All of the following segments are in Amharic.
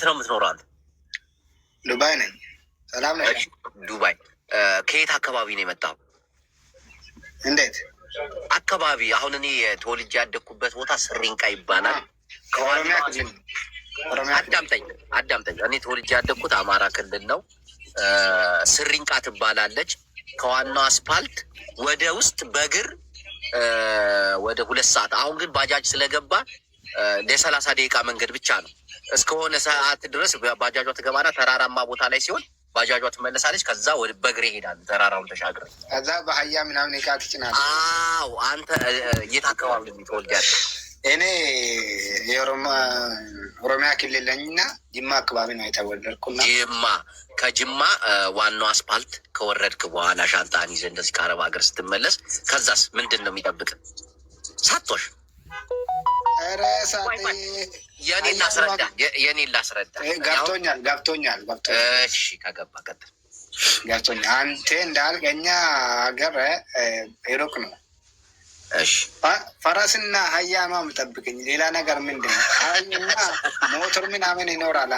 ነው የምትኖረው አንተ? ዱባይ ነኝ። ሰላም ነኝ። ዱባይ ከየት አካባቢ ነው የመጣው? እንዴት አካባቢ? አሁን እኔ ተወልጄ ያደግኩበት ቦታ ስሪንቃ ይባላል። ከኦሮሚያ ክልል። አዳምጠኝ። እኔ ተወልጄ ያደግኩት አማራ ክልል ነው። ስሪንቃ ትባላለች። ከዋናው አስፓልት ወደ ውስጥ በእግር ወደ 2 ሰዓት። አሁን ግን ባጃጅ ስለገባ ለ30 ደቂቃ መንገድ ብቻ ነው። እስከሆነ ሰዓት ድረስ ባጃጇ ትገባና ተራራማ ቦታ ላይ ሲሆን ባጃጇ ትመለሳለች። ከዛ ወደ በእግር ይሄዳል። ተራራውን ተሻግረ ከዛ በአህያ ምናምን እቃ ትጭናለህ። አዎ። አንተ የት አካባቢ ነው የተወልደው? እኔ የኦሮሚያ ክልል ነኝና ጅማ አካባቢ ነው የተወለድኩና ጅማ። ከጅማ ዋናው አስፓልት ከወረድክ በኋላ ሻንጣን ይዘህ እንደዚህ ከአረብ ሀገር ስትመለስ ከዛስ ምንድን ነው የሚጠብቅ? ሳቶሽ የኔን ላስረዳ። ገብቶኛል። እሺ ከገባ ቀጥል። ገብቶኛል። አንተ እንዳልክ እኛ ሀገር ሩቅ ነው። እሺ ፈረስና አህያ ነው የምጠብቅኝ። ሌላ ነገር ምንድን ነው? አህያና ሞተር ምናምን ይኖራል።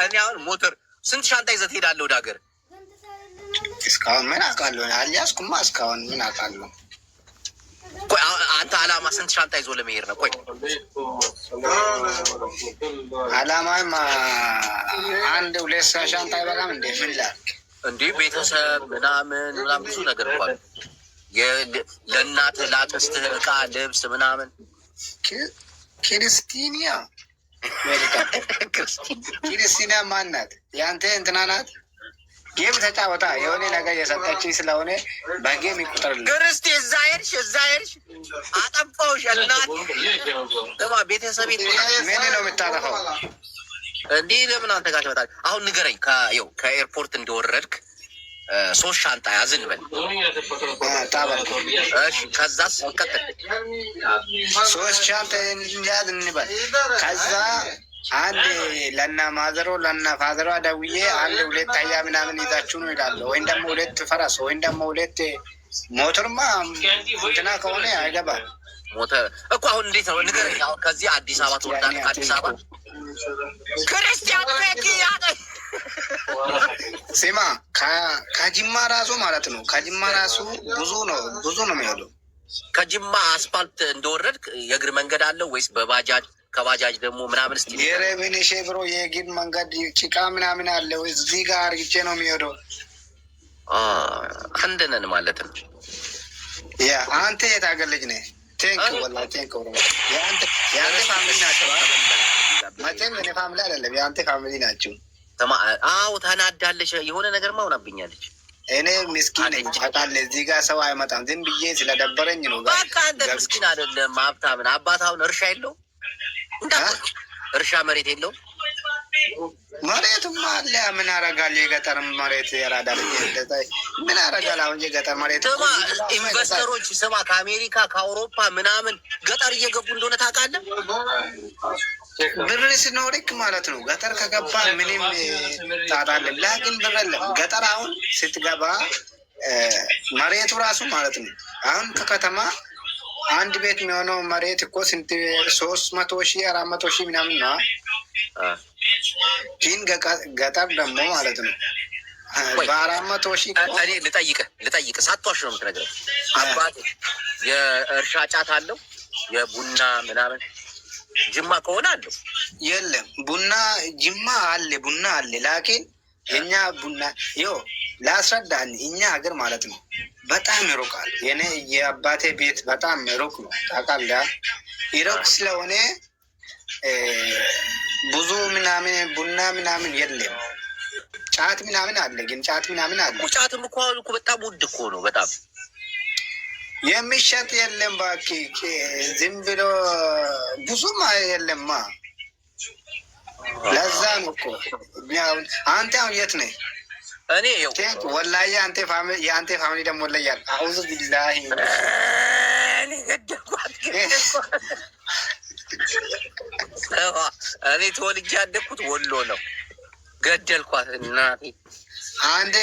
እኔ አሁን ሞተር ስንት ሻንጣ ይዘህ ትሄዳለህ ወደ ሀገር? እስካሁን ምን አውቃለሁ? አልያዝኩማ እስካሁን ምን አውቃለሁ? ቆይ አንተ አላማ ስንት ሻንጣ ይዞ ለመሄድ ነው? ቆይ አላማም 1-2 ሻንጣ አይበላም እንዴ? ምን ላድርግ እንዴ? ቤተሰብ ምናምን ብዙ ነገር እንኳን ለእናትህ ላክስትህ ዕቃ ልብስ ምናምን። ክርስቲና ማናት? የአንተ እንትና ናት። ጌም ተጫወታ የሆነ ነገር የሰጠችኝ ስለሆነ በጌም ይቁጠርልኝ። ክርስቲ እዛ ሄድሽ አጠፋውሽ። እናት ቤተሰብ ምን ነው የምታጠፋው? እንዲህ ለምን አንተ ጋር ትመጣለህ? አሁን ንገረኝ። ከኤርፖርት እንደወረድክ 3 ሻንጣ ያዝ እንበል። እሺ ከዛስ ቀጥል። 3 ሻንጣ ያዝ እንበል። ከዛ አንድ ለና ማዘሮ ለና ፋዘሯ ደውዬ 1-2 አህያ ምናምን ይዛችሁ ነው ይላሉ። ወይም ደግሞ 2 ፈረስ ወይም ደግሞ 2 ሞተርማ እንትና ከሆነ አይገባም። ሞተር እኮ አሁን እንዴት ነው ንገረኝ። አሁን ከዚህ አዲስ አበባ ትወርዳለህ። ከአዲስ አበባ ክርስቲያን ስማ፣ ከጅማ ራሱ ማለት ነው። ከጅማ ራሱ ብዙ ነው የሚሄዱ። ከጅማ አስፓልት እንደወረድክ የእግር መንገድ አለው ወይስ በባጃጅ? ከባጃጅ ደግሞ ምናምን ስ የረብንሽ ብሮ የእግር መንገድ ጭቃ ምናምን አለው። እዚህ ጋር አርግቼ ነው የሚሄደው። አንድ ነን ማለት ነው። ያ አንተ የት አገር ልጅ ነህ? ቴንክ ወላሂ ቴንክ ወሮ የአንተ ፋሚሊ ናቸው። መቼም የኔ ፋሚሊ አይደለም፣ የአንተ ፋሚሊ ናቸው። አዎ ተናዳለች። የሆነ ነገር ማውናብኛለች። እኔ ምስኪን ነኝ ታውቃለህ። እዚህ ጋር ሰው አይመጣም። ዝም ብዬ ስለደበረኝ ነው። በቃ አንተ ምስኪን አይደለም ሀብታም ነህ። አባት አሁን እርሻ የለው እርሻ መሬት የለው። መሬትማ አለ። ምን አረጋል? የገጠር መሬት ያራዳል። ምን አረጋል? አሁን የገጠር መሬት ስማ፣ ኢንቨስተሮች ስማ፣ ከአሜሪካ ከአውሮፓ ምናምን ገጠር እየገቡ እንደሆነ ታውቃለህ። ብር ሲኖርክ ማለት ነው። ገጠር ከገባ ምንም ታጣለህ። ላኪን ብር የለም ገጠር። አሁን ስትገባ መሬቱ ራሱ ማለት ነው። አሁን ከከተማ አንድ ቤት የሚሆነው መሬት እኮ ስንት 300,000 400,000 ምናምን ነው። ግን ገጠር ደግሞ ማለት ነው በ400,000 እኔ ልጠይቅህ ሳትዋሽ ነው የምትነግረኝ። አባቴ የእርሻ ጫት አለው የቡና ምናምን ጅማ ከሆነ አለው? የለም ቡና ጅማ አለ፣ ቡና አለ። ላኪን የኛ ቡና ላስረዳን፣ እኛ ሀገር ማለት ነው በጣም ይሩቃል። የኔ የአባቴ ቤት በጣም ሩቅ ነው ታውቃለህ። ይሩቅ ስለሆነ ብዙ ምናምን ቡና ምናምን የለም። ጫት ምናምን አለ፣ ግን ጫት ምናምን አለ። ጫትም እኮ አሁን እኮ በጣም ውድ እኮ ነው። በጣም የሚሸጥ የለም እባክህ። ዝም ብሎ ብዙም የለማ። ለዛ ነው እኮ አንተ አሁን የት ነህ? እኔ ወላሂ የአንተ ፋሚሊ ደግሞ ለያል። አውዙ ቢላሂ እኔ ተወልጄ ያደግኩት ወሎ ነው። ገደልኳት እናቴ። አንዴ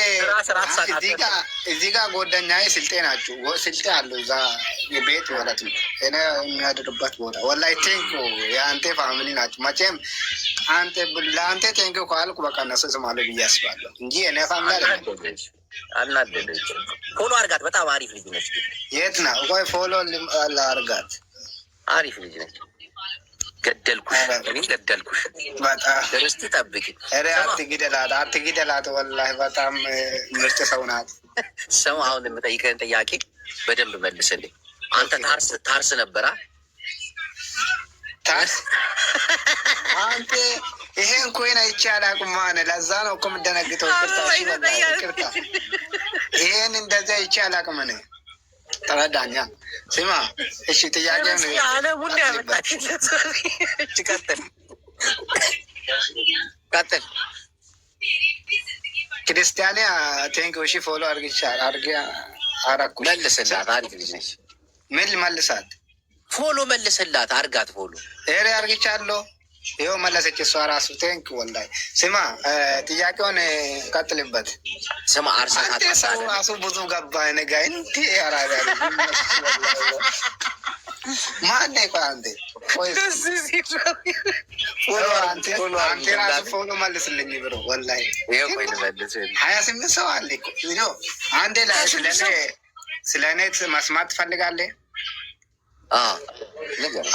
እዚህ ጋር ጓደኛዬ ስልጤ ናቸው። ስልጤ አለው እዛ ቤት ማለት ነው። እኔ የሚያድርበት ቦታ ወላሂ ቴንኮ የአንተ ፋሚሊ ናቸው። መቼም ለአንተ ቴንክ ካልኩ በቃ እነሱ ስማሉ ብዬ አስባለሁ እንጂ እኔ ፋሚሊ አናደደች። ፎሎ አርጋት፣ በጣም አሪፍ ልጅ ነች። የት ነው? ቆይ ፎሎ አርጋት። አሪፍ ልጅ ነች። ገደልኩሽ፣ እኔ ገደልኩሽ። በጣም ደረስቲ ጠብቂ። አትግደላት፣ ወላሂ በጣም ምርጥ ሰው ናት። ሰው አሁን የምጠይቀን ጥያቄ በደንብ መልስልኝ። አንተ ታርስ ነበራ? አንተ ይሄን ኮይን አይቼ አላውቅም። ማን ለዛ ነው እኮ የምደነግጠው። ይቅርታ፣ ይሄን እንደዚያ አይቼ አላውቅም እኔ። ተረዳኛ። ስማ እሺ፣ ጥያቄ ነው ቀጥል። ክርስቲያኒያ ቴንክ ሺ ፎሎ አረኩ። መልስላት፣ አሪፍ ልጅ ነች። ምን ልመልሳት? ፎሎ መልስላት፣ አርጋት ፎሎ። ሬ አርግቻለሁ። ይኸው መለሰች እሷ ራሱ። ቴንክ ወላሂ። ስማ ጥያቄውን ቀጥልበት። ስማ አርሳት ሰው ራሱ ብዙ ገባ ነጋ እንዲ ያራጋ ማን ቆይ አንተ አንተ ራሱ ፎሎ መልስልኝ ብሎ ወላሂ 28 ሰው አለ እኮ። አንዴ ላይ ስለ እኔ መስማት ትፈልጋለህ?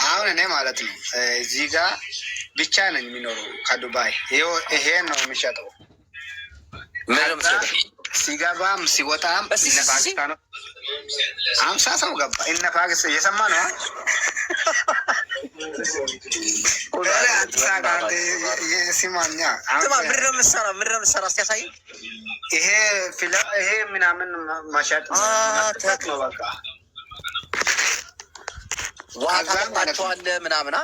አሁን እኔ ማለት ነው እዚህ ጋር ብቻ ነኝ የሚኖረው ከዱባይ። ይሄን ነው የሚሸጠው። ሲገባም ሲወጣም እነ ፓኪስታኖ 50 ሰው ገባ። እነ ፓኪስታን እየሰማ ነው። ሲማኛ ምድረ ምሰራ እስኪያሳይ ይሄ ምናምን መሸጥ ነው በቃ ዋታቸዋለ ምናምና።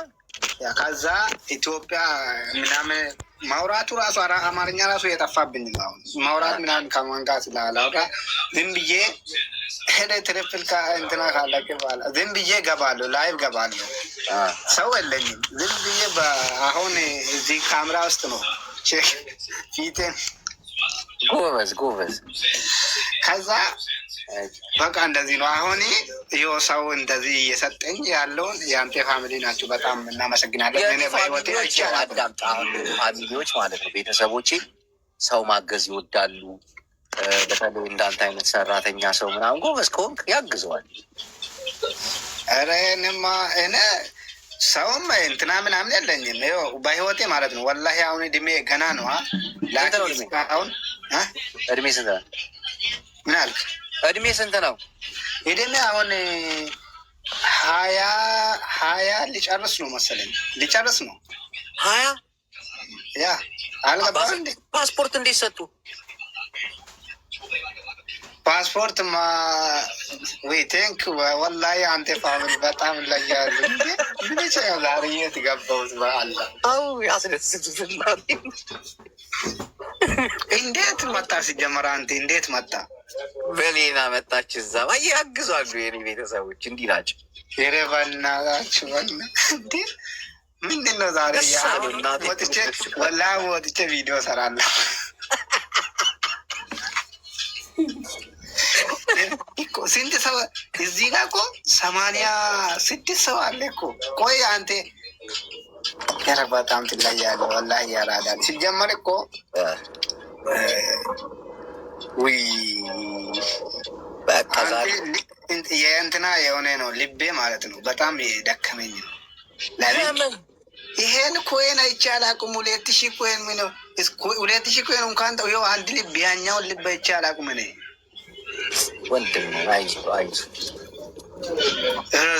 ከዛ ኢትዮጵያ ምናምን ማውራቱ ራሱ አማርኛ ራሱ የጠፋብኝ ነው። አሁን ማውራት ምናምን ከማንጋ ስላላውራ ዝም ብዬ ትሪፕል እንትና ካለቅ በኋላ ዝም ብዬ ገባለሁ፣ ላይቭ ገባለሁ። ሰው የለኝም። ዝም ብዬ አሁን እዚህ ካሜራ ውስጥ ነው ፊቴን። ጎበዝ። ከዛ በቃ እንደዚህ ነው። አሁን ይኸው ሰው እንደዚህ እየሰጠኝ ያለውን የአንተ ፋሚሊ ናቸው። በጣም እናመሰግናለን። አዳምጣ። አሁን ፋሚሊዎች ማለት ነው ቤተሰቦቼ ሰው ማገዝ ይወዳሉ። በተለይ እንዳንተ አይነት ሰራተኛ ሰው ምናምን ጎበዝ ከሆንክ ያግዘዋል። ኧረ እኔ ሰውም እንትና ምናምን የለኝም። ይኸው በህይወቴ ማለት ነው ወላሂ። አሁን እድሜ ገና ነው። አሁን እድሜ ስንት ነው? ምን አልክ? እድሜ ስንት ነው? እድሜ አሁን 20 ሊጨርስ ነው መሰለኝ። ሊጨርስ ነው 20 ያ አልገባም እንዴ? ፓስፖርት እንዴት ሰጡ? ፓስፖርት ወይ ቴንክ ወላሂ አንተ ፋሚሊ በጣም ለያሉ ምን ይችላል። ዛሬ የት ገባሁት በአላ ያስደስቱትና እንዴት መጣ? ሲጀመር አንተ እንዴት መጣ? በሌላ መጣች። እዛ ያግዟሉ። የኔ ቤተሰቦች እንዲህ ናቸው። የረባናችሁ እንዴ ምንድን ነው ዛሬ ወጥቼ ቪዲዮ ሰራለሁ። ስንት ሰው እዚህ ጋር እኮ 86 ሰው አለ እኮ። ቆይ አንተ ኧረ በጣም ትለያለህ ወላሂ። ያራዳል ሲጀመር እኮ ውይ የእንትና የሆነ ነው ልቤ ማለት ነው። በጣም ደከመኝ ነው። ለምን ይሄን ኮይን አይቼ አላውቅም። 2000 ኮይን ምን ነው 2000 ኮይን እንኳን ተው። አንድ ልብ ያኛውን ልብ አይቼ አላውቅም እኔ ወንድም ነው። አይዞህ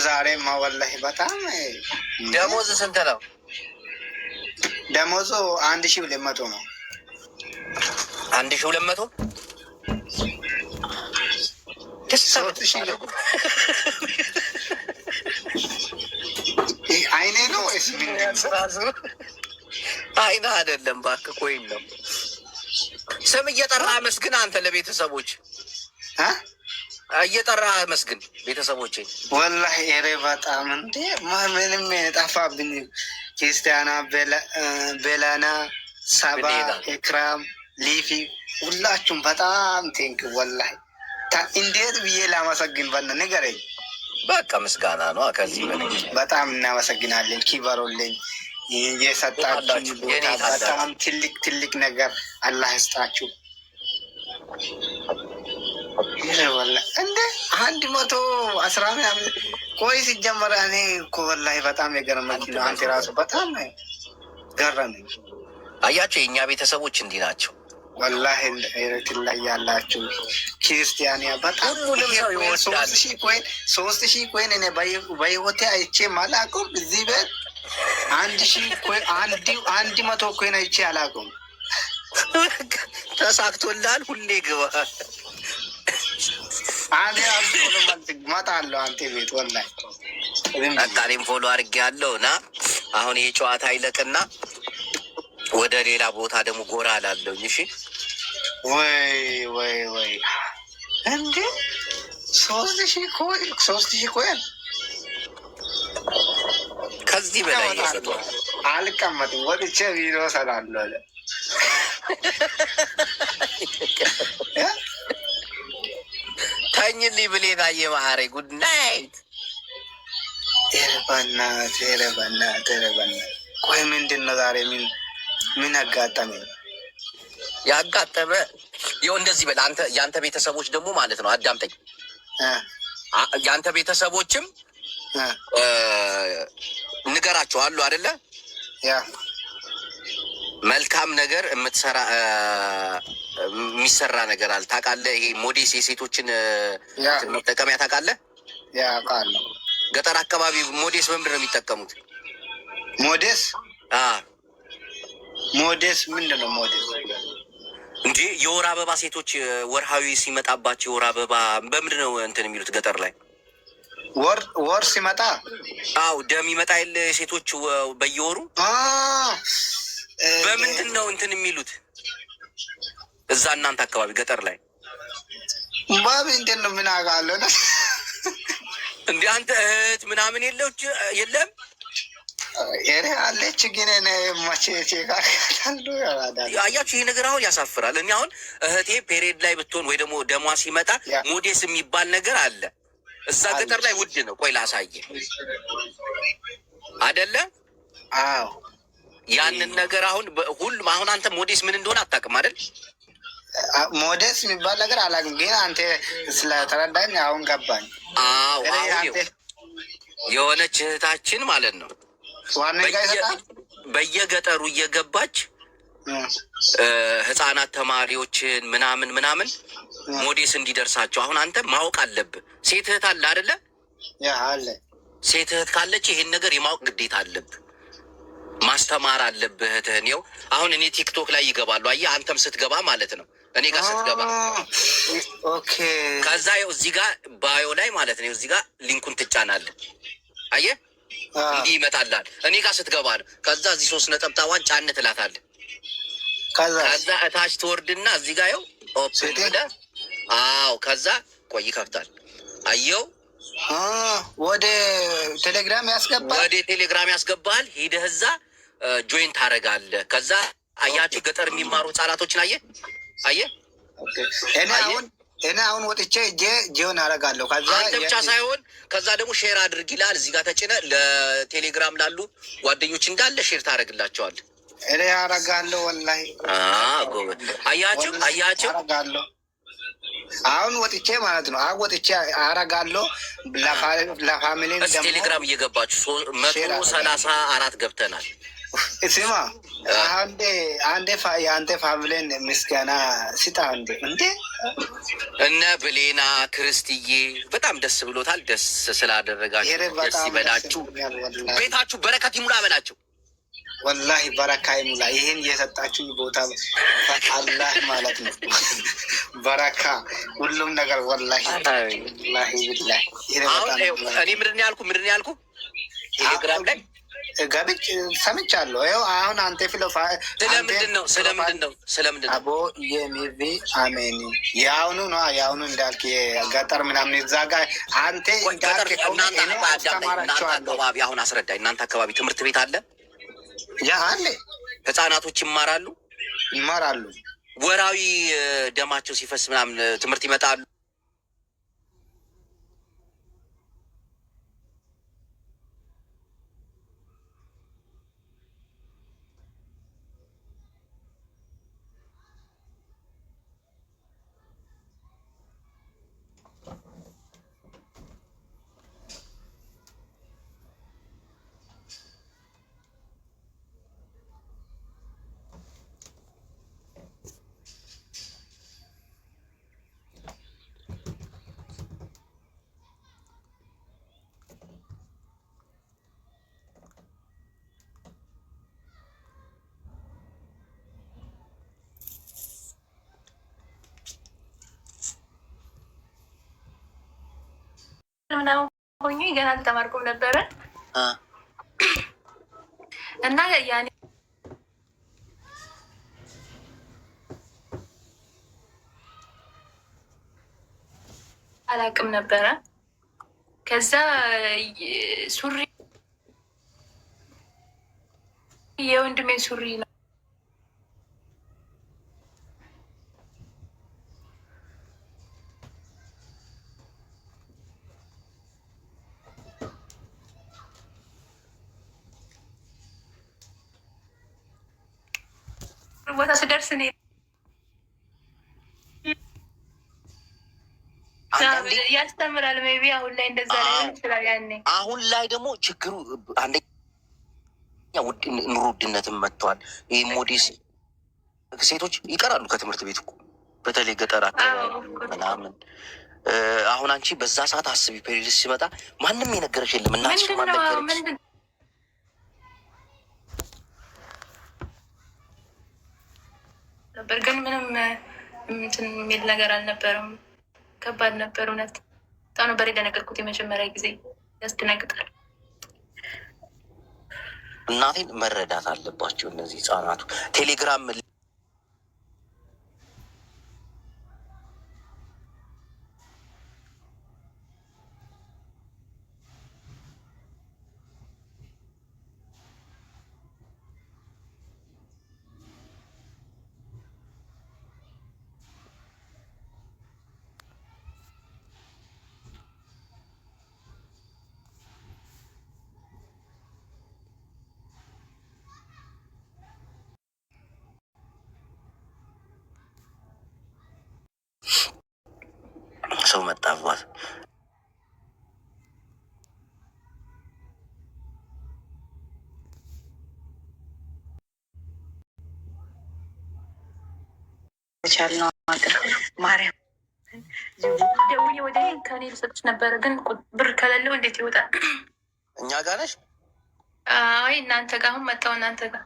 ዛሬማ ወላሂ በጣም። ደሞዝ ስንት ነው? ደሞዙ 1200 ነው። 1200 አይኔ ነው ወይስ አይነ አይደለም? እባክህ ኮይን ነው። ስም እየጠራ መስግን። አንተ ለቤተሰቦች እየጠራ መስግን ቤተሰቦቼ። ወላሂ ኧረ በጣም እንዴ ምንም ጠፋብኝ። ክርስቲያና፣ ቤላና፣ ሳባ፣ ኤክራም፣ ሊፊ ሁላችሁም በጣም ቴንክ ወላሂ። እንዴት ብዬ ላመሰግን በነ ንገረኝ። በቃ ምስጋና ነው። ከዚህ በላይ በጣም እናመሰግናለን። ኪበሮልኝ የሰጣችሁ ቦታ በጣም ትልቅ ነገር አላህ ይስጣችሁ። እንደ 110 ምናምን ቆይ ሲጀመር እኔ እኮ ወላሂ በጣም የገረመኝ ነው። አንተ ራሱ በጣም ገረመኝ። አያቸው የእኛ ቤተሰቦች እንዲህ ናቸው። ወላሂ ኤረትን ላይ ያላችሁ ክርስቲያንያ በጣም ሁሉንም ሰው ይወዳል። 3,000 ኮይን እኔ በህይወቴ አይቼ አላውቅም። እዚህ ቤት 1,000 ኮይን 100 ኮይን አይቼ አላውቅም። ተሳክቶላል። ሁሌ ግባ አንዴ እመጣለሁ አንተ ቤት ወላሂ እኔም ፎሎ አድርጌያለሁ። እና አሁን ይሄ ጨዋታ ይለቅና ወደ ሌላ ቦታ ደግሞ ጎራ አላለሁኝ። እሺ ወይ እንዴ 3,000 ኮይን ከዚህ በላይ ይሰጧል። አልቀመጥም ወጥቼ ቪዲዮ እሰራለሁ አለ። ተኝልኝ ብሌና የማረ ጉድ ናይት። ኧረ በእናትህ ቆይ ምንድን ነው ዛሬ ምን አጋጠመኝ? ያጋጠመ ይኸው እንደዚህ በል አንተ። የአንተ ቤተሰቦች ደግሞ ማለት ነው አዳምጠኝ። የአንተ ቤተሰቦችም ንገራቸው አሉ አይደለ? ያ መልካም ነገር የሚሰራ ነገር አለ ታውቃለህ? ይሄ ሞዴስ የሴቶችን መጠቀሚያ ታውቃለህ? ያ አውቃለሁ። ገጠር አካባቢ ሞዴስ በምንድን ነው የሚጠቀሙት? ሞዴስ ምንድን ነው? ሞዴስ እንጂ የወር አበባ ሴቶች ወርሃዊ ሲመጣባቸው የወር አበባ በምንድን ነው እንትን የሚሉት ገጠር ላይ? ወር ሲመጣ አው ደም ይመጣ የለ ሴቶች በየወሩ በምንድን ነው እንትን የሚሉት እዛ እናንተ አካባቢ ገጠር ላይ? በምንድን ነው? ምን አውቃለሁ ነው እንደ አንተ እህት ምናምን የለም? ኧረ አለች ግን መቼ አያችሁ፣ ይህ ነገር አሁን ያሳፍራል። እኔ አሁን እህቴ ፔሬድ ላይ ብትሆን ወይ ደግሞ ደሟ ሲመጣ ሞዴስ የሚባል ነገር አለ እዛ ገጠር ላይ ውድ ነው። ቆይ ላሳየ አይደለ? አዎ ያንን ነገር አሁን ሁሉም አሁን አንተ ሞዴስ ምን እንደሆነ አታውቅም አይደል? ሞዴስ የሚባል ነገር አላውቅም፣ ግን አንተ ስለተረዳኝ አሁን ገባኝ። አዎ የሆነች እህታችን ማለት ነው በየገጠሩ እየገባች ህፃናት ተማሪዎችን ምናምን ሞዴስ እንዲደርሳቸው አሁን አንተ ማወቅ አለብህ። ሴት እህት አለ አይደለ? አለ። ሴት እህት ካለች ይሄን ነገር የማወቅ ግዴታ አለብህ፣ ማስተማር አለብህ እህትህን። ይኸው አሁን እኔ ቲክቶክ ላይ ይገባሉ። አየህ አንተም ስትገባ ማለት ነው እኔ ጋር ስትገባ ከዛ ይኸው እዚህ ጋር ባዮ ላይ ማለት ነው እዚህ ጋር ሊንኩን ትጫናለህ። አየህ እንዲህ ይመጣላል። እኔ ጋር ስትገባ ነው። ከዛ እዚህ 3 ነጠብጣቧን ጫን ትላታለህ። ከዛ እታች ትወርድና እዚህ ጋር ይኸው ኦፕን ብለህ ከዛ ቆይ ይከፍታል። አየው ወደ ቴሌግራም ያስገባል። ሄደህ እዛ ጆይን ታደርጋለህ። ከዛ አያችሁ ገጠር የሚማሩ ህጻናቶችን አየህ እኔ አሁን ወጥቼ ጆይን አደርጋለሁ። ከዛ አንተ ብቻ ሳይሆን ከዛ ደግሞ ሼር አድርግ ይላል። እዚህ ጋር ተጭነህ ለቴሌግራም ላሉ ጓደኞች እንዳለ ሼር ታደርግላቸዋለህ። እኔ አደርጋለሁ ወላሂ። አያችሁ አደርጋለሁ። አሁን ወጥቼ ማለት ነው። አሁን ወጥቼ አደርጋለሁ። ለፋሚሊ ደግሞ ቴሌግራም እየገባችሁ 134 ገብተናል። ስማ አንዴ የአንተ ፋሚሊን ምስጋና ስጣ። እንዴ እነ ብሌና ክርስትዬ በጣም ደስ ብሎታል። ደስ ስላደረጋችሁ ደስ ይበላችሁ። ቤታችሁ በረከት ይሙላ በላቸው። ወላሂ በረካ ይሙላ። ይህን የሰጣችሁ ቦታ አላህ ማለት ነው። በረካ ሁሉም ነገር ወላሂ ብላሂ። እኔ ምንድን ያልኩ ቴሌግራም ላይ ገብቼ ሰምቻለሁ። ይኸው አሁን አንተ ስለምንድን ነው አቦ የሚቪ አሜን የአሁኑ ነው የአሁኑ እንዳልክ የገጠር ምናምን እዛ ጋር አንተ አካባቢ አሁን አስረዳኝ። እናንተ አካባቢ ትምህርት ቤት አለ? ያ አለ። ህጻናቶች ይማራሉ። ወራዊ ደማቸው ሲፈስ ምናምን ትምህርት ይመጣሉ። ምናምን ሆኜ ገና አልተማርኩም ነበረ እና ያኔ አላቅም ነበረ። ከዛ ሱሪ የወንድሜ ሱሪ ነው ቦታ ስደርስ እኔ ያስተምራል። ሜይ ቢ አሁን ላይ እንደዛ ላይ ይችላል። ያኔ አሁን ላይ ደግሞ ችግሩ አንደኛ ኑሮ ውድነትም መጥቷል። ይህ ሞዴስ ሴቶች ይቀራሉ ከትምህርት ቤት እኮ በተለይ ገጠር አካባቢ ምናምን። አሁን አንቺ በዛ ሰዓት አስቢ፣ ፔሪድስ ሲመጣ ማንም የነገረሽ የለም እና ነበር ግን ምንም እንትን የሚል ነገር አልነበረም። ከባድ ነበር እውነት። በጣም ነበር የደነገጥኩት የመጀመሪያ ጊዜ። ያስደነግጣል። እናቴን መረዳት አለባቸው እነዚህ ህጻናቱ። ቴሌግራም ሰው መጣባት ቻልነው ሀገር ማርያም ደውዬ ወደ ከኔ ልሰጥሽ ነበረ፣ ግን ብር ከሌለው እንዴት ይወጣል? እኛ ጋር ነሽ? አይ እናንተ ጋር አሁን መጣሁ። እናንተ ጋር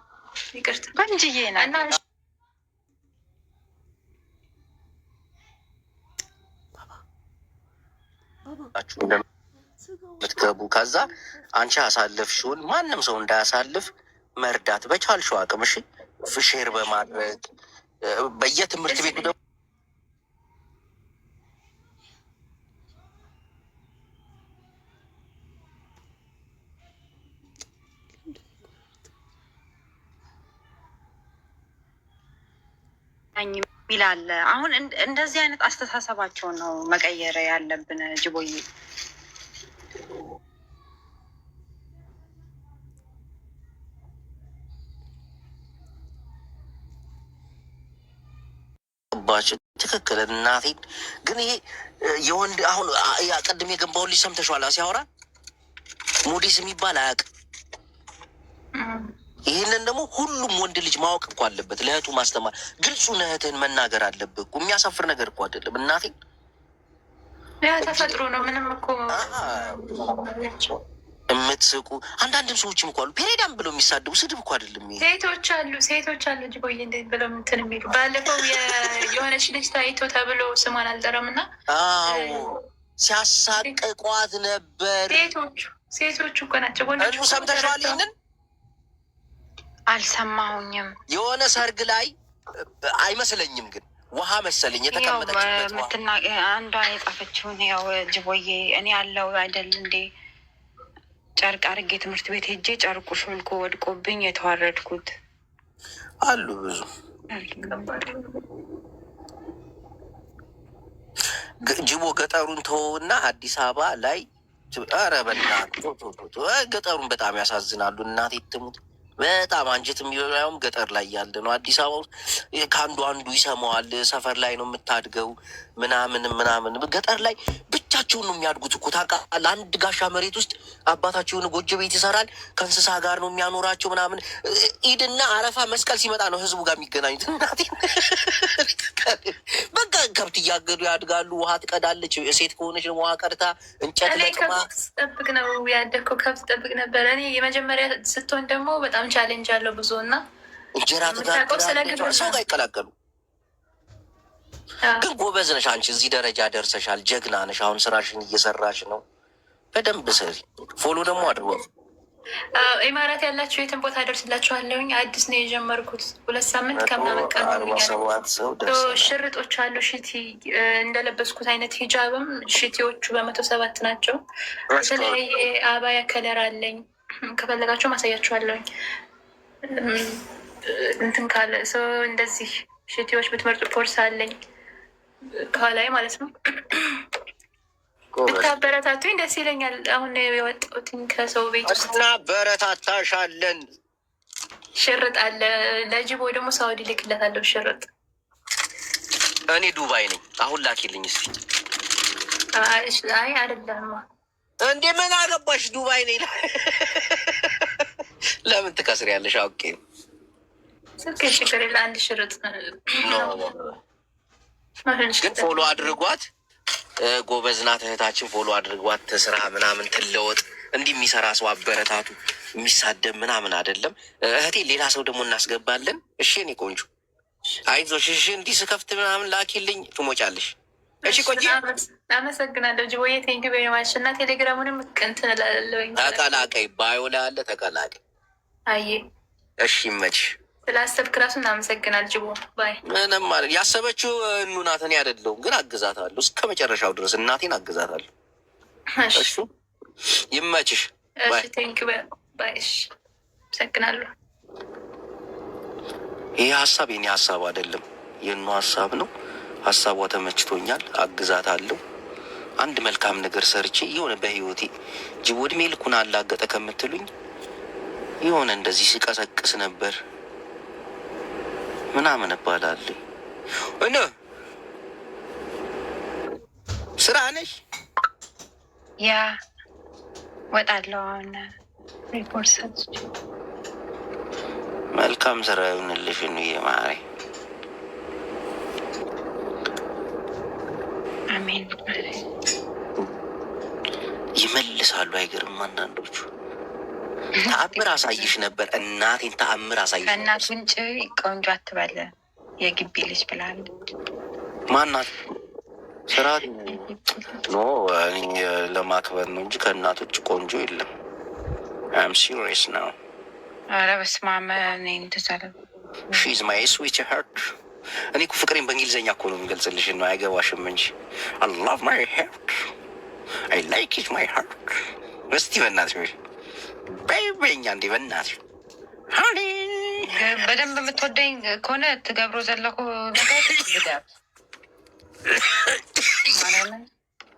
ይቅርታ ቆንጅዬ እና ምትገቡ ከዛ አንቺ ያሳለፍሽውን ማንም ሰው እንዳያሳልፍ መርዳት በቻልሽው አቅም እሺ፣ ሼር በማድረግ በየትምህርት ቤቱ ደግሞ ይላል። አሁን እንደዚህ አይነት አስተሳሰባቸውን ነው መቀየር ያለብን ጅቦዬ። ትክክል እናቴን ግን ይሄ የወንድ አሁን ቅድም የገንባውን ልጅ ሰምተሽዋል ሲያወራ ሞዴስ የሚባል አያውቅም። ይህንን ደግሞ ሁሉም ወንድ ልጅ ማወቅ እኮ አለበት። ለእህቱ ማስተማር፣ ግልጹን እህትህን መናገር አለብህ እኮ። የሚያሳፍር ነገር እኮ አይደለም እናቴን። ተፈጥሮ ነው። ምንም እኮ የምትስቁ አንዳንድም ሰዎችም እኮ አሉ ፔሬዳም ብለው የሚሳደቡ። ስድብ እኮ አይደለም ይሄ። ሴቶች አሉ ጅቦዬ እንዴት ብለው እንትን የሚሉ። ባለፈው የሆነች ልጅ ታይቶ ተብሎ ስሟን አልጠራም እና ሲያሳቅቋት ነበር። ሴቶቹ እኮ ናቸው። ወንዶቹ ሰምተሽዋል? ይህንን አልሰማሁኝም። የሆነ ሰርግ ላይ አይመስለኝም ግን ውሃ መሰለኝ የተቀመጠችበት አንዷ የጻፈችውን ያው ጅቦዬ እኔ ያለው አይደል እንዴ ጨርቅ አድርጌ ትምህርት ቤት ሄጄ ጨርቁ ሾልኮ ወድቆብኝ የተዋረድኩት አሉ ብዙ። ጅቦ ገጠሩን ተወውና አዲስ አበባ ላይ ኧረ በእናትህ ገጠሩን በጣም ያሳዝናሉ። እናቴ ትሙት በጣም አንጀት የሚበላውም ገጠር ላይ ያለ ነው። አዲስ አበባ ውስጥ ከአንዱ አንዱ ይሰማዋል። ሰፈር ላይ ነው የምታድገው ምናምን ገጠር ላይ ብቻቸውን ነው የሚያድጉት እኮ ታውቃለህ። አንድ ጋሻ መሬት ውስጥ አባታቸውን ጎጆ ቤት ይሰራል። ከእንስሳ ጋር ነው የሚያኖራቸው ምናምን። ኢድና አረፋ መስቀል ሲመጣ ነው ህዝቡ ጋር የሚገናኙት። እናቴ በቃ ከብት እያገዱ ያድጋሉ። ውሃ ትቀዳለች። ሴት ከሆነች ውሃ ቀድታ እንጨት ለቅማ ጠብቅ ነው ያደግከው። ከብት ጠብቅ ነበረ። እኔ የመጀመሪያ ስትሆን ደግሞ በጣም ቻሌንጅ አለው ብዙ እና እንጀራ ትጋግራ ሰው ጋር ይቀላቀሉ። ግን ጎበዝ ነሽ አንቺ፣ እዚህ ደረጃ ደርሰሻል። ጀግና ነሽ። አሁን ስራሽን እየሰራሽ ነው። በደንብ ስሪ። ፎሎ ደግሞ አድርጎ ኢማራት ያላችሁ የትን ቦታ ደርስላችኋለሁኝ። አዲስ ነው የጀመርኩት 2 ሳምንት ከምናምን ቀን ሽርጦች አሉ። ሽቲ እንደለበስኩት አይነት ሂጃብም ሽቲዎቹ 107 ናቸው። በተለያየ አባያ ከለር አለኝ። ከፈለጋችሁ ማሳያችኋለሁኝ። እንትን ካለ ሰው እንደዚህ ሽቲዎች ብትመርጡ ፖርስ አለኝ ከላይ ማለት ነው። ብታበረታቱኝ ደስ ይለኛል። አሁን የወጣሁትኝ ከሰው ቤት ውስጥ እናበረታታሻለን። ሽርጥ አለ ለጅቦ ደግሞ ሳውዲ ልክለታለሁ ሽርጥ። እኔ ዱባይ ነኝ። አሁን ላኪልኝ እስኪ። አይ አይደለም እንዴ ምን አገባሽ? ዱባይ ነኝ። ለምን ትከስሪያለሽ? አውቄ ስልክ ችግር የለ። አንድ ሽርጥ ግን ፎሎ አድርጓት። ጎበዝ ናት እህታችን። ፎሎ አድርጓት። ትስራ ምናምን ትለወጥ። እንዲህ የሚሰራ ሰው አበረታቱ። የሚሳደብ ምናምን አይደለም እህቴ። ሌላ ሰው ደግሞ እናስገባለን። እሺ እኔ ቆንጆ አይዞሽ። እሺ እንዲህ ስከፍት ምናምን ላኪልኝ ትሞጫለሽ። እሺ ቆንጆ አመሰግናለሁ። ጅቦዬ ቴንኪ በማሽ እና ቴሌግራሙንም እንትን እላለሁኝ። ተቀላቀይ፣ ባዮ ላይ አለ ተቀላቀይ። አየ እሺ ይመችሽ። ስላሰብክ እራሱ እናመሰግናል ጅቦ። ባይ ምንም ማለት ያሰበችው እናት እኔ አይደለሁም፣ ግን አግዛታለሁ እስከ መጨረሻው ድረስ እናቴን አግዛታለሁ። እሺ ይመችሽ። እሺ ቴንክ ዩ ባይ። እሺ አመሰግናለሁ። ይሄ ሀሳብ የኔ ሀሳብ አይደለም፣ የእኑ ሀሳብ ነው። ሀሳቧ ተመችቶኛል፣ አግዛታለሁ። አንድ መልካም ነገር ሰርቼ የሆነ በህይወቴ ጅቦ እድሜ ልኩን አላገጠ ከምትሉኝ የሆነ እንደዚህ ሲቀሰቅስ ነበር ምናምን እባላለሁ። እነ ስራ ነሽ? ያ ወጣለሁ አሁን ሪፖርት ሰጥቼ። መልካም ስራ ይሁንልሽ እንዬ ማሬ። አሜን። ይመልሳሉ። አይገርም አንዳንዶቹ። ተአምር አሳይሽ ነበር እናቴን፣ ተአምር አሳይሽ። ከእናት ውጭ ቆንጆ አትበል የግቢ ልጅ ብላለች። ማናት? ስራት ኖ ለማክበር ነው እንጂ ከእናት ውጭ ቆንጆ የለም። አም ሲሪየስ ነው። ኧረ በስመ አብ እኔን ትሰለ ሺዝ ማይ ስዊት ሀርት። እኔ እኮ ፍቅሬን በእንግሊዝኛ እኮ ነው የሚገልጽልሽ ነው አይገባሽም እንጂ አይ ላቭ ማይ ሀርት አይ ላይክ ኢት ማይ ሀርት። እስቲ በእናትሽ በይበኛ እንዴ በእናትሽ በደንብ የምትወደኝ ከሆነ ትገብሮ ዘለኩ ነገር ግዳት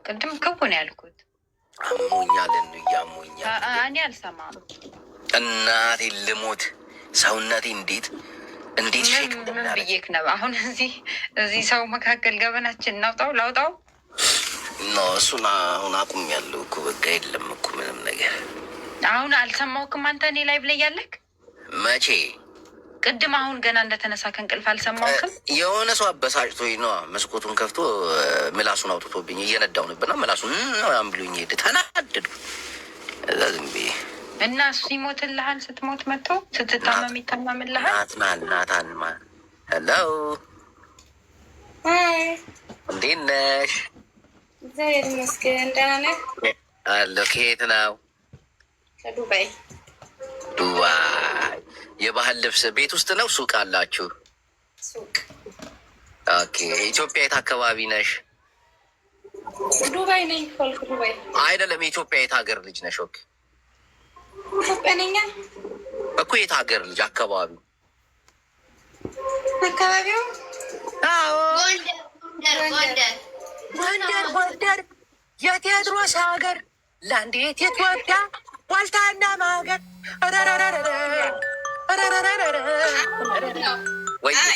ቅድም ክቡ ነው ያልኩት። አሞኛል እያሞኛል። እኔ አልሰማም። እናቴ ልሞት ሰውነቴ እንዴት ሼክ ምን ብዬክ ነው አሁን እዚህ ሰው መካከል ገበናችን እናውጣው ላውጣው ኖ እሱን አሁን አቁም ያለው እኮ በቃ የለም እኮ ምንም ነገር። አሁን አልሰማውክም አንተ እኔ ላይ ብለያለክ መቼ? ቅድም አሁን ገና እንደተነሳ ከእንቅልፍ አልሰማውክም? የሆነ ሰው አበሳጭቶኝ ነው መስኮቱን ከፍቶ ምላሱን አውጥቶብኝ እየነዳው ነበርና ምላሱን ምናምን ብሎኝ ሄደ። ተናደድኩ። እዛ ዝም ብዬ እና እሱ ይሞትልሃል። ስትሞት መጥቶ ስትታመም ይታመምልሃል። ናታንማ ሄሎ እንዴት ነሽ? እግዚአብሔር ይመስገን ደህና ነህ? አለሁ። ከየት ነው? ከዱባይ። ዱባይ የባህል ልብስ ቤት ውስጥ ነው ሱቅ አላችሁ? ሱቅ። ኦኬ። ኢትዮጵያ የት አካባቢ ነሽ? ዱባይ ነኝ። ፈልኩ ዱባይ አይደለም። ኢትዮጵያ የት ሀገር ልጅ ነሽ? ኦኬ። ኢትዮጵያ ነኝ እኮ የት ሀገር ልጅ? አካባቢው አካባቢው? አዎ ጎንደር የቴዎድሮስ ሀገር ለአንዴት ኢትዮጵያ ዋልታና ማገር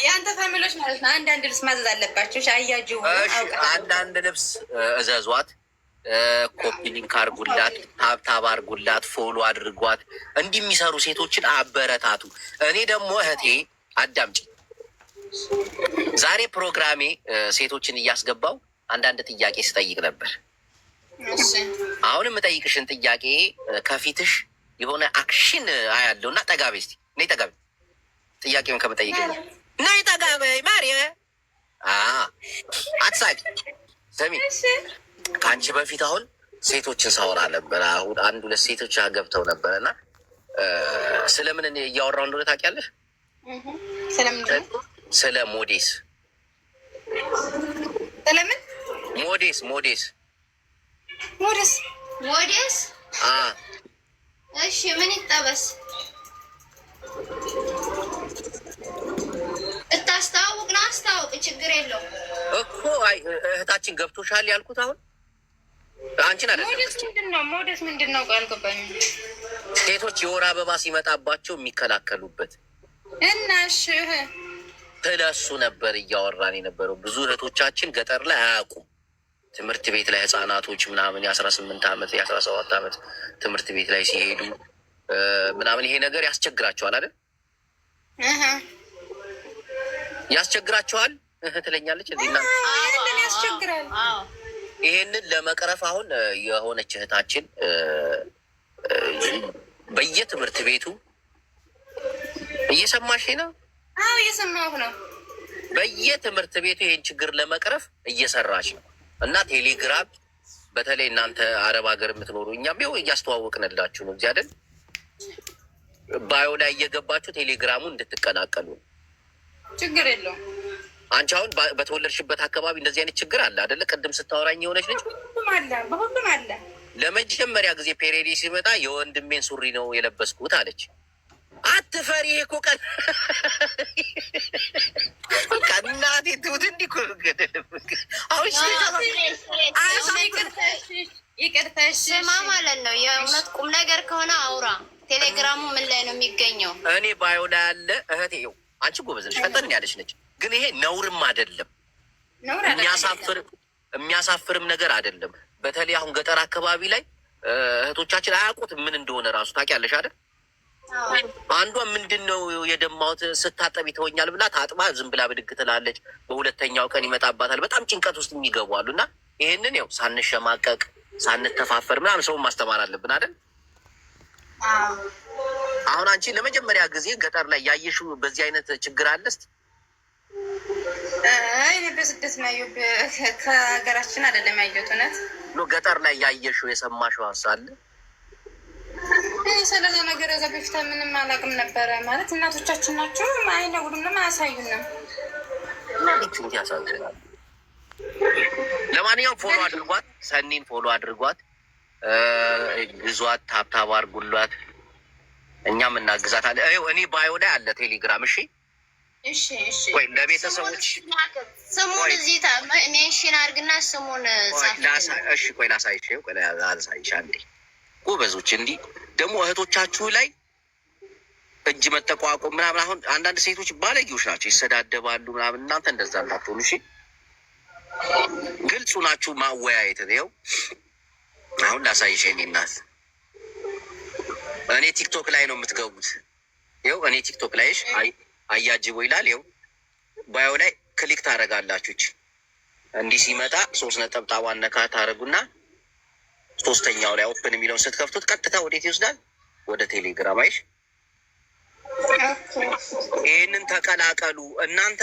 የአንተ ፋሚሊዎች ማለት ነው። አንዳንድ ልብስ ማዘዝ አለባቸው። አያጅ አንዳንድ ልብስ እዘዟት። ኮፒ ሊንክ አርጉላት፣ ታብታብ አርጉላት፣ ፎሎ አድርጓት። እንዲህ የሚሰሩ ሴቶችን አበረታቱ። እኔ ደግሞ እህቴ አዳምጪ፣ ዛሬ ፕሮግራሜ ሴቶችን እያስገባው አንዳንድ ጥያቄ ስጠይቅ ነበር። አሁንም የምጠይቅሽን ጥያቄ ከፊትሽ የሆነ አክሽን አያለው እና ጠጋቤ እስኪ ነይ፣ ጠጋቤ ጥያቄውን ከመጠይቅ ነይ፣ ጠጋቤ ማርየ አትሳቂ። ሰሚ ከአንቺ በፊት አሁን ሴቶችን ሳወራ ነበረ። አሁን አንድ ሁለት ሴቶች ገብተው ነበረ እና ስለምን እኔ እያወራሁ እንደሆነ ታውቂያለሽ? ስለ ሞዴስ። ስለምን ሞዴስ እሺ ምን ይጠበስ? እታስተዋውቅ ነው። አስተዋውቅ፣ ችግር የለው እኮ። አይ እህታችን ገብቶሻል ያልኩት አሁን አንቺን አይደለም። ሞዴስ ምንድን ነው? አልገባኝም። ሴቶች የወር አበባ ሲመጣባቸው የሚከላከሉበት እና እሺ ስለሱ ነበር እያወራን የነበረው። ብዙ እህቶቻችን ገጠር ላይ አያውቁም። ትምህርት ቤት ላይ ህጻናቶች ምናምን የ18 ዓመት የ17 ዓመት ትምህርት ቤት ላይ ሲሄዱ ምናምን ይሄ ነገር ያስቸግራቸዋል አይደል? ያስቸግራቸዋል ትለኛለች። ያስቸግራል። ይሄንን ለመቅረፍ አሁን የሆነች እህታችን በየትምህርት ቤቱ እየሰማሽ ነው? አዎ እየሰማሁ ነው። በየትምህርት ቤቱ ይሄን ችግር ለመቅረፍ እየሰራች ነው። እና ቴሌግራም በተለይ እናንተ አረብ ሀገር የምትኖሩ እኛም ይኸው እያስተዋወቅንላችሁ ነው። እዚህ አይደል ባዮ ላይ እየገባችሁ ቴሌግራሙ እንድትቀላቀሉ። ችግር የለውም። አንቺ አሁን በተወለድሽበት አካባቢ እንደዚህ አይነት ችግር አለ አይደለ? ቅድም ስታወራኝ የሆነች ልጅ በሁሉም አለ። ለመጀመሪያ ጊዜ ፔሬዲ ሲመጣ የወንድሜን ሱሪ ነው የለበስኩት አለች። አትፈሪ፣ ይሄ እኮ ቀን እናቴ ትሙት እንዲህ ይቅርታ ስማ ማለት ነው። የእውነት ቁም ነገር ከሆነ አውራ። ቴሌግራሙ ምን ላይ ነው የሚገኘው? እኔ ባዮ ላይ ያለ እህቴ ይኸው። አንቺ ጎበዝ ነች፣ ፈጠን ያለች ነች። ግን ይሄ ነውርም አይደለም፣ የሚያሳፍርም ነገር አይደለም። በተለይ አሁን ገጠር አካባቢ ላይ እህቶቻችን አያውቁትም ምን እንደሆነ ራሱ ታውቂያለሽ አይደል? አንዷ ምንድን ነው የደማሁት ስታጠብ ይተወኛል ብላ ታጥባ ዝም ብላ ብድግ ትላለች። በሁለተኛው ቀን ይመጣባታል። በጣም ጭንቀት ውስጥ የሚገቡ አሉ። እና ይሄንን ያው ሳንሸማቀቅ ሳንተፋፈር ምናምን ሰውን ማስተማር አለብን አይደል? አሁን አንቺ ለመጀመሪያ ጊዜ ገጠር ላይ ያየሽው በዚህ አይነት ችግር አለ? እስኪ እኔ በስደት ነው ያየሁት፣ ከሀገራችን አይደለም ያየሁት። እውነት ነው። ገጠር ላይ ያየሽው የሰማሽው አለ? ስለዛ ነገር እዛ በፊት ምንም አላውቅም ነበረ። ማለት እናቶቻችን ናቸው አይነግሩንም፣ አያሳዩንም። ያሳዝናል። ለማንኛውም ፎሎ አድርጓት፣ ሰኒን ፎሎ አድርጓት፣ ግዟት፣ ታብታብ አድርጉላት። እኛም እናግዛታለን። እኔ ባዮ ላይ አለ ቴሌግራም። እሺ ወይ ለቤተሰቦች ስሙን እዚህ ሜንሽን አድርግና ስሙን እሺ። ቆይ ላሳይሽ፣ ላሳይሽ አንዴ። ጎበዞች እንዲህ ደግሞ እህቶቻችሁ ላይ እጅ መጠቋቆም ምናምን። አሁን አንዳንድ ሴቶች ባለጌዎች ናቸው፣ ይሰዳደባሉ ምናምን። እናንተ እንደዛ እንዳትሆኑ እሺ። ግልጹ ናችሁ ማወያየት። ይኸው አሁን ላሳይሽ። እኔ እናት እኔ ቲክቶክ ላይ ነው የምትገቡት። ይኸው እኔ ቲክቶክ ላይሽ አያጅቦ ይላል። ይኸው ባዮ ላይ ክሊክ ታደርጋላችሁ። እንዲህ ሲመጣ 3 ነጠብጣቧን ነካ ታደርጉና ሶስተኛው ላይ ኦፕን የሚለውን ስትከፍቱት ቀጥታ ወዴት ይወስዳል? ወደ ቴሌግራም። አይሽ ይህንን ተቀላቀሉ። እናንተ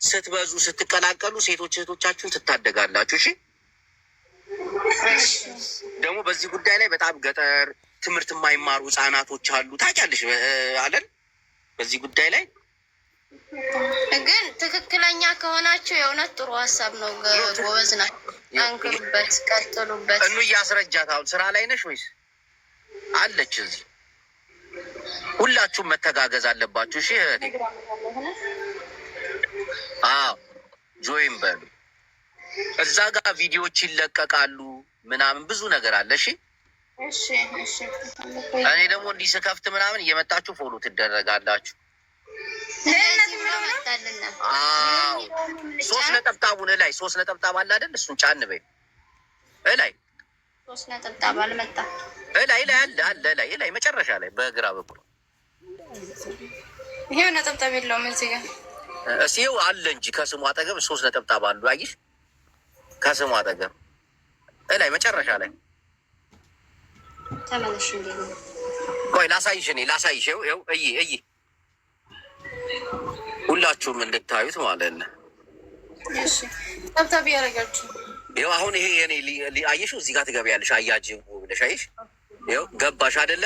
ስትበዙ ስትቀላቀሉ ሴቶች እህቶቻችሁን ትታደጋላችሁ። እሺ ደግሞ በዚህ ጉዳይ ላይ በጣም ገጠር ትምህርት የማይማሩ ህጻናቶች አሉ። ታውቂያለሽ አይደል? በዚህ ጉዳይ ላይ ግን ትክክለኛ ከሆናችሁ የእውነት ጥሩ ሀሳብ ነው። ጎበዝ ናቸው። አንክሩበት፣ ቀጥሉበት። እኑ እያስረጃት። አሁን ስራ ላይ ነሽ ወይስ አለች? እዚህ ሁላችሁም መተጋገዝ አለባችሁ። እሺ አዎ ጆይን በሉ። እዛ ጋር ቪዲዮዎች ይለቀቃሉ ምናምን ብዙ ነገር አለ። እሺ እኔ ደግሞ እንዲህ ስከፍት ምናምን እየመጣችሁ ፎሎ ትደረጋላችሁ። አዎ 3 ነጠብጣቡን ላይ 3 ነጠብጣብ አለ አይደል? እሱን ጫን በይ። ላይ 3 ነጠብጣብ አልመጣም። ላይ አለ መጨረሻ ላይ በግራ በኩል ይሄው ነጠብጣብ የለውም እዚህ ጋር። እስኪው አለ እንጂ ከስሙ አጠገብ 3 ነጠብጣብ አሉ። አየሽ? ከስሙ አጠገብ ላይ መጨረሻ ላይ ተመለሽ። እንዴ ቆይ ላሳይሽ። እኔ ላሳይሽ። ይኸው እይ ሁላችሁም እንድታዩት ማለት ነው። እሺ ታብታብ ያደርጋችሁ። ይኸው አሁን ይሄ የኔ አየሽው፣ እዚህ ጋር ትገቢያለሽ። አያጅቡ ብለሽ አየሽ። ይኸው ገባሽ አይደለ?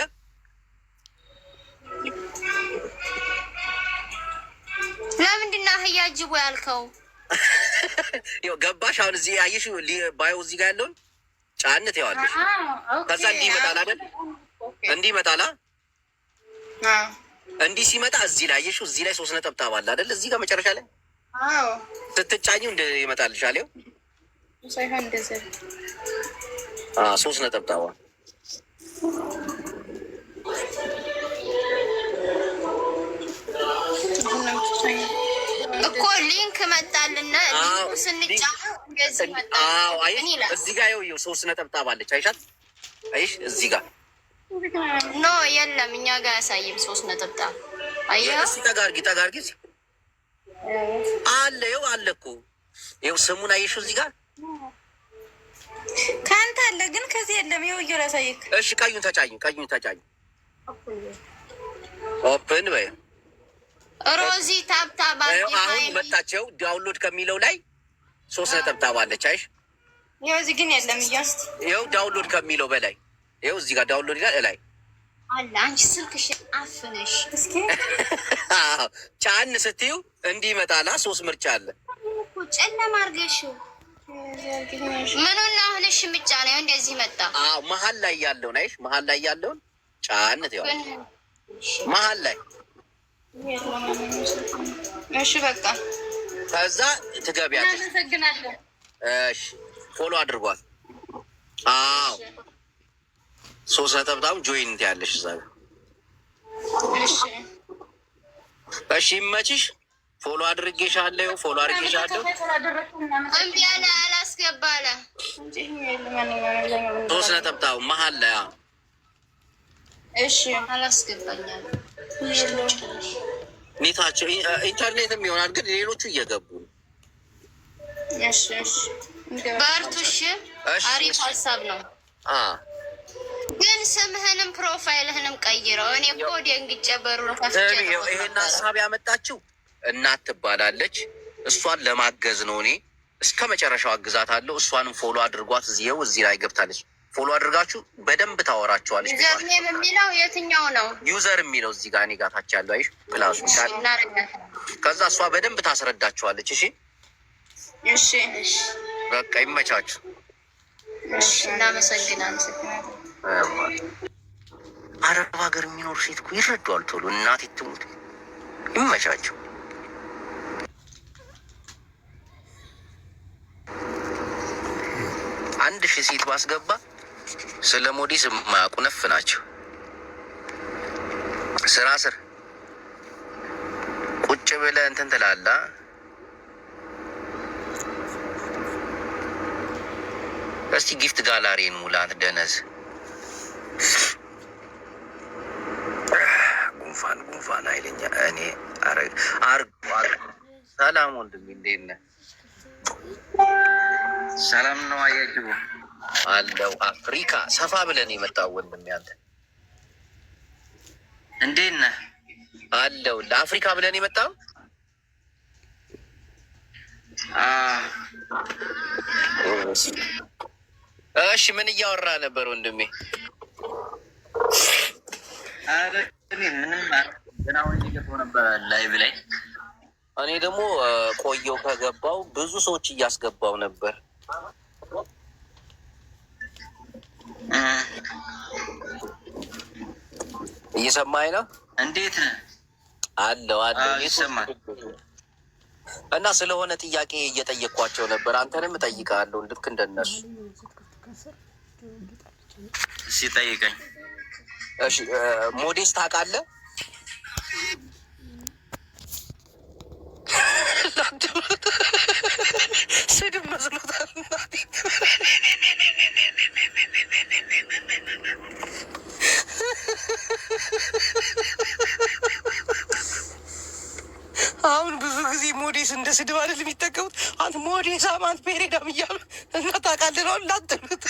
ለምንድን ነው አህያጅቡ ያልከው? ይኸው ገባሽ? አሁን እዚህ አየሽው፣ ባዮ እዚህ ጋር ያለውን ጫነት ያዋለሽ። ከዛ እንዲህ ይመጣል አይደል? እንዲህ ይመጣላ። እንዲህ ሲመጣ እዚህ ላይ አየሽው፣ እዚህ ላይ 3 ነጠብጣብ አለ አይደል? እዚህ ጋር መጨረሻ ላይ ስትጫኙ እንደ ይመጣልሻል። ይኸው ሳይሆን እንደዚህ 3 ነጠብጣባ እኮ ሊንክ መጣልና ስንጫኑ እንደዚህ መጣ። እዚህ ጋር ይኸው 3 ነጠብጣብ አለች። አይሻት? አይሽ እዚህ ጋር ኖ የለም፣ እኛ ጋር ያሳይም 3 ነጠብጣብ። አየኸው? ጠጋ አድርጊ አለ። ይኸው አለ እኮ ይኸው ስሙን አየሽው? እዚህ ጋር ከአንተ አለ ግን ከዚህ የለም። ይኸው እየላሳይክ። እሺ ቀዩን ተጫኝ። ኦፕን በይ። ሮዚ ታብታብ አሁን መጣቸው። ዳውንሎድ ከሚለው ላይ 3 ነጠብጣብ አለች። አይሽ? ይኸው እዚህ ግን የለም። ይኸው ዳውንሎድ ከሚለው በላይ ይኸው እዚህ ጋር ዳውንሎድ ይላል እላይ አለ። አንቺ ስልክሽን አፍነሽ እስኪ ጫን ስትዩ እንዲህ ይመጣላ። 3 ምርጫ አለ። ጨለማ አድርገሽው ምኑን አሁን እሺ ምጫ ነው እንደዚህ መጣ። መሀል ላይ ያለውን አይሽ? መሀል ላይ ያለውን ጫን ትይዋል። መሀል ላይ እሺ በቃ ከዛ ትገቢያለሽ። አመሰግናለሁ። እሺ ፎሎ አድርጓል። 3 ነጠብጣብ ጆይን ያለሽ እዛ ጋር። እሺ ይመችሽ። ፎሎ አድርጌሻለሁ። እምቢ አለ፣ አላስገባ አለ። 3 ነጠብጣብ መሀል ላይ እሺ አላስገባኛል። ኔታቸው ኢንተርኔትም ይሆናል ግን ሌሎቹ እየገቡ ነው። በርቱ። እሺ አሪፍ ሀሳብ ነው። ግን ስምህንም ፕሮፋይልህንም ቀይረው። እኔ እኮ ደንግጬ በሩን ከፍቼ ነው። ይሄን ሀሳብ ያመጣችው እናት ትባላለች። እሷን ለማገዝ ነው። እኔ እስከ መጨረሻው አግዛታለሁ። እሷንም ፎሎ አድርጓት። እዚህ ላይ ገብታለች። ፎሎ አድርጋችሁ በደንብ ታወራቸዋለች። ዩዘርኔም የሚለው የትኛው ነው? ዩዘር የሚለው እዚህ ጋር እኔ ጋር ታች ያለው አይሽ ፕላሱ። ከዛ እሷ በደንብ ታስረዳችኋለች። እሺ በቃ ይመቻችሁ። እናመሰግናለን። አረብ ሀገር የሚኖር ሴት እኮ ይረዷል ቶሎ። እናቴ ትሙት። ይመቻቸው። አንድ ሺህ ሴት ባስገባ ስለ ሞዴስ የማያውቁ ነፍ ናቸው። ስራ ስር ቁጭ ብለህ እንትን ትላለህ። እስቲ ጊፍት ጋላሪን ሙላት ደነዝ። ጉንፋን አይለኛ እኔ አርጉ። ሰላም ወንድሜ፣ እንዴት ነህ? ሰላም ነው። አያጅቡ አለው። አፍሪካ ሰፋ ብለን የመጣው ወንድሜ፣ አንተ እንዴት ነህ? አለው። ለአፍሪካ ብለን የመጣው እሺ፣ ምን እያወራ ነበር ወንድሜ? ምንም ገና አሁን እየገባሁ ነበር ላይቭ ላይ። እኔ ደግሞ ቆየው ከገባው ብዙ ሰዎች እያስገባው ነበር። እየሰማኝ ነው? እንዴት ነህ? አለው ይሰማል። እና ስለሆነ ጥያቄ እየጠየኳቸው ነበር። አንተንም እጠይቃለሁ ልክ እንደነሱ። ሲጠይቀኝ እሺ፣ ሞዴስ ታውቃለህ? ስድብ መስሎታል። አሁን ብዙ ጊዜ ሞዴስ እንደ ስድብ አይደል የሚጠቀሙት? አንተ ሞዴስ አማንት ፔሬዳም እያሉ እና ታውቃለህ ነው ላትሉት